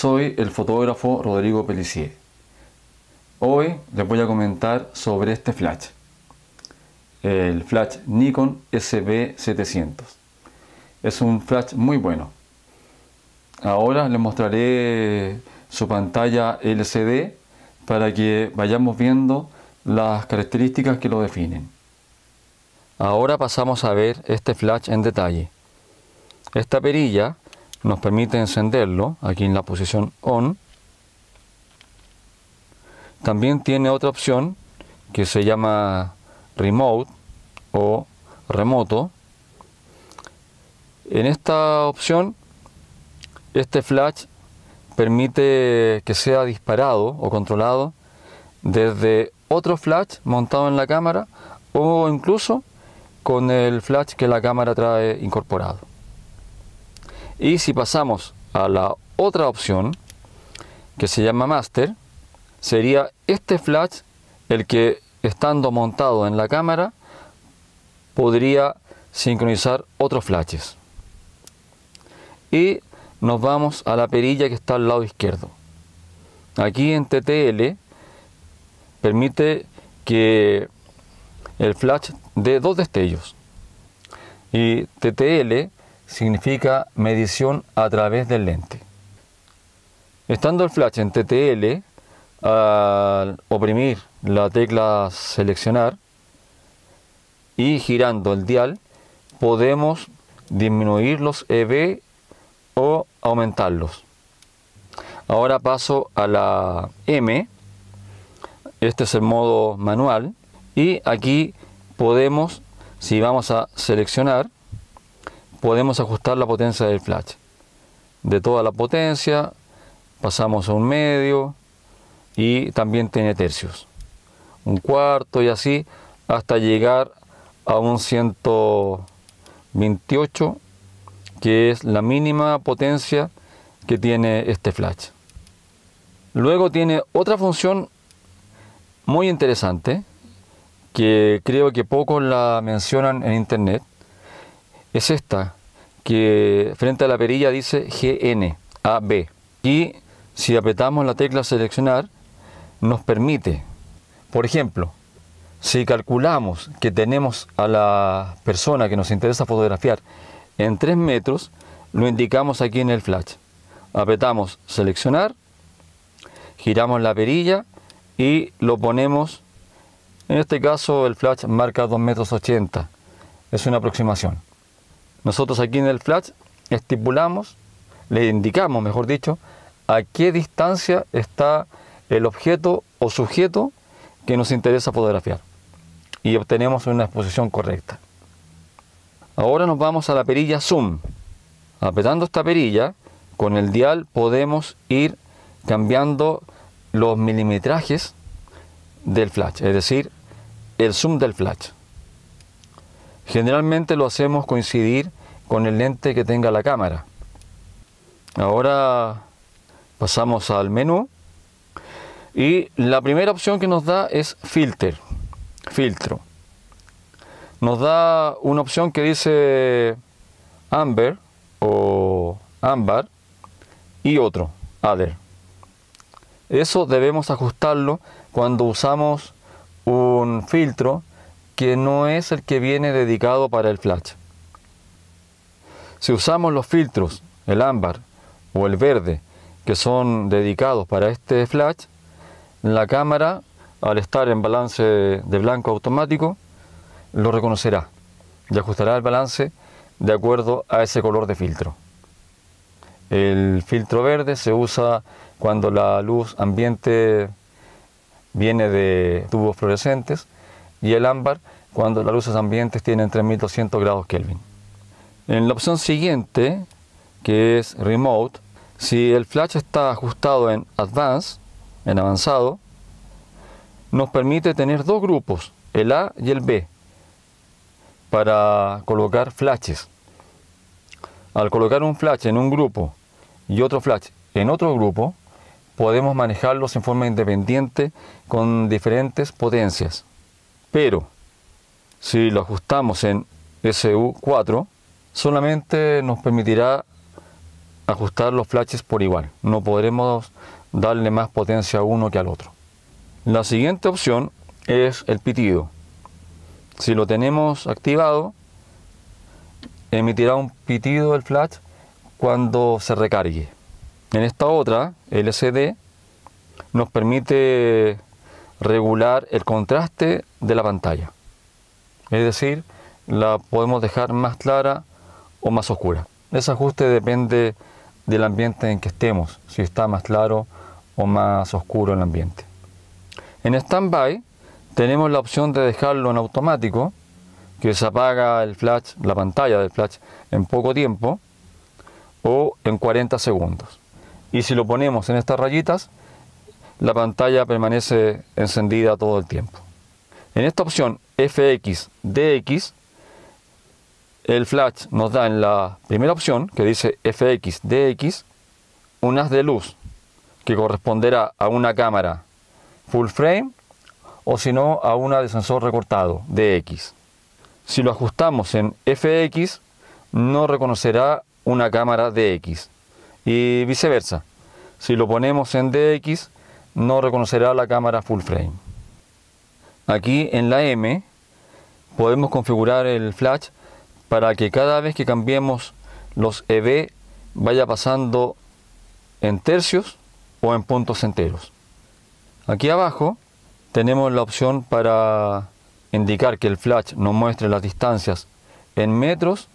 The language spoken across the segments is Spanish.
soy el fotógrafo Rodrigo Pelissier. Hoy les voy a comentar sobre este flash, el flash Nikon SB700. Es un flash muy bueno. Ahora les mostraré su pantalla LCD para que vayamos viendo las características que lo definen. Ahora pasamos a ver este flash en detalle. Esta perilla nos permite encenderlo aquí en la posición ON. También tiene otra opción que se llama Remote o remoto. En esta opción, este flash permite que sea disparado o controlado desde otro flash montado en la cámara o incluso con el flash que la cámara trae incorporado. Y si pasamos a la otra opción que se llama Master, sería este flash el que, estando montado en la cámara, podría sincronizar otros flashes. Y nos vamos a la perilla que está al lado izquierdo. Aquí en TTL permite que el flash dé dos destellos. Y TTL significa medición a través del lente. Estando el flash en TTL, al oprimir la tecla seleccionar y girando el dial, podemos disminuir los EV o aumentarlos. Ahora paso a la M. Este es el modo manual y aquí podemos, si vamos a seleccionar, podemos ajustar la potencia del flash. De toda la potencia pasamos a un medio y también tiene tercios, un cuarto y así hasta llegar a un 128, que es la mínima potencia que tiene este flash. Luego tiene otra función muy interesante que creo que pocos la mencionan en internet. Es esta, que frente a la perilla dice GNAB, y si apretamos la tecla seleccionar nos permite, por ejemplo, si calculamos que tenemos a la persona que nos interesa fotografiar en 3 metros, lo indicamos aquí en el flash. Apretamos seleccionar, giramos la perilla y lo ponemos. En este caso el flash marca 2,80 m. Es una aproximación. Nosotros aquí en el flash estipulamos, le indicamos, mejor dicho, a qué distancia está el objeto o sujeto que nos interesa fotografiar y obtenemos una exposición correcta. Ahora nos vamos a la perilla Zoom. Apretando esta perilla, con el dial podemos ir cambiando los milimetrajes del flash, es decir, el zoom del flash. Generalmente lo hacemos coincidir con el lente que tenga la cámara. Ahora pasamos al menú y la primera opción que nos da es filtro. Nos da una opción que dice Amber o ámbar y otro, Other. Eso debemos ajustarlo cuando usamos un filtro que no es el que viene dedicado para el flash. Si usamos los filtros, el ámbar o el verde, que son dedicados para este flash, la cámara, al estar en balance de blanco automático, lo reconocerá y ajustará el balance de acuerdo a ese color de filtro. El filtro verde se usa cuando la luz ambiente viene de tubos fluorescentes y el ámbar cuando las luces ambientes tienen 3200 grados Kelvin. En la opción siguiente, que es Remote, si el flash está ajustado en Advanced, en avanzado, nos permite tener dos grupos, el A y el B, para colocar flashes. Al colocar un flash en un grupo y otro flash en otro grupo, podemos manejarlos en forma independiente con diferentes potencias. Pero si lo ajustamos en SU4, solamente nos permitirá ajustar los flashes por igual. No podremos darle más potencia a uno que al otro. La siguiente opción es el pitido. Si lo tenemos activado, emitirá un pitido el flash cuando se recargue. En esta otra, LCD, nos permite regular el contraste de la pantalla. Es decir, la podemos dejar más clara o más oscura. Ese ajuste depende del ambiente en que estemos, si está más claro o más oscuro el ambiente. En Standby tenemos la opción de dejarlo en automático, que se apaga el flash, la pantalla del flash en poco tiempo o en 40 segundos. Y si lo ponemos en estas rayitas, la pantalla permanece encendida todo el tiempo. En esta opción FX-DX, el flash nos da en la primera opción, que dice FX-DX, un haz de luz que corresponderá a una cámara full frame o si no a una de sensor recortado DX. Si lo ajustamos en FX, no reconocerá una cámara DX y viceversa. Si lo ponemos en DX, no reconocerá la cámara full frame. Aquí en la M podemos configurar el flash para que cada vez que cambiemos los EV vaya pasando en tercios o en puntos enteros. Aquí abajo tenemos la opción para indicar que el flash nos muestre las distancias en metros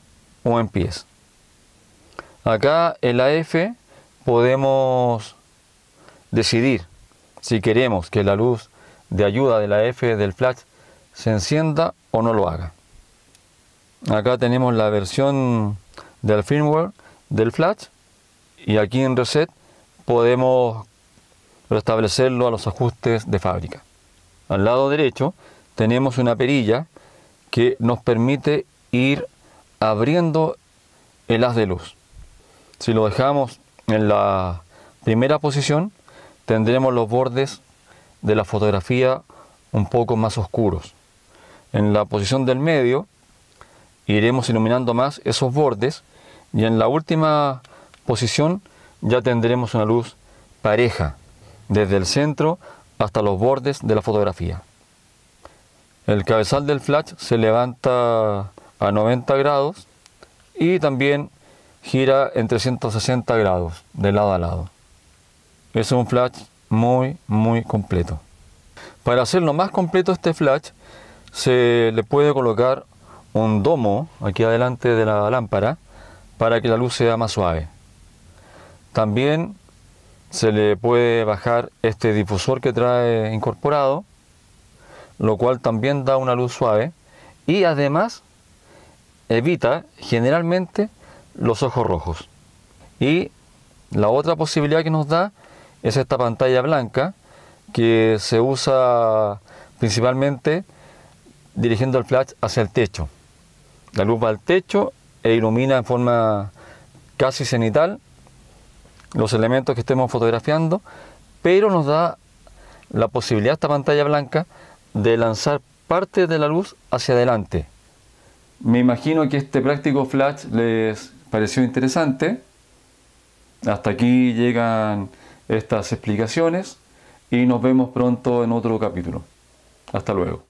o en pies. Acá en la F podemos decidir si queremos que la luz de ayuda de la F del flash se encienda o no lo haga. Acá tenemos la versión del firmware del flash y aquí en Reset podemos restablecerlo a los ajustes de fábrica. Al lado derecho tenemos una perilla que nos permite ir abriendo el haz de luz. Si lo dejamos en la primera posición, tendremos los bordes de la fotografía un poco más oscuros. En la posición del medio iremos iluminando más esos bordes y en la última posición ya tendremos una luz pareja desde el centro hasta los bordes de la fotografía. El cabezal del flash se levanta a 90 grados y también gira en 360 grados de lado a lado. Es un flash muy completo. Para hacerlo más completo este flash se le puede colocar un domo aquí adelante de la lámpara para que la luz sea más suave. También se le puede bajar este difusor que trae incorporado, lo cual también da una luz suave y además evita generalmente los ojos rojos. Y la otra posibilidad que nos da es esta pantalla blanca que se usa principalmente dirigiendo el flash hacia el techo. La luz va al techo e ilumina en forma casi cenital los elementos que estemos fotografiando, pero nos da la posibilidad esta pantalla blanca de lanzar parte de la luz hacia adelante. Me imagino que este práctico flash les pareció interesante. Hasta aquí llegan estas explicaciones y nos vemos pronto en otro capítulo. Hasta luego.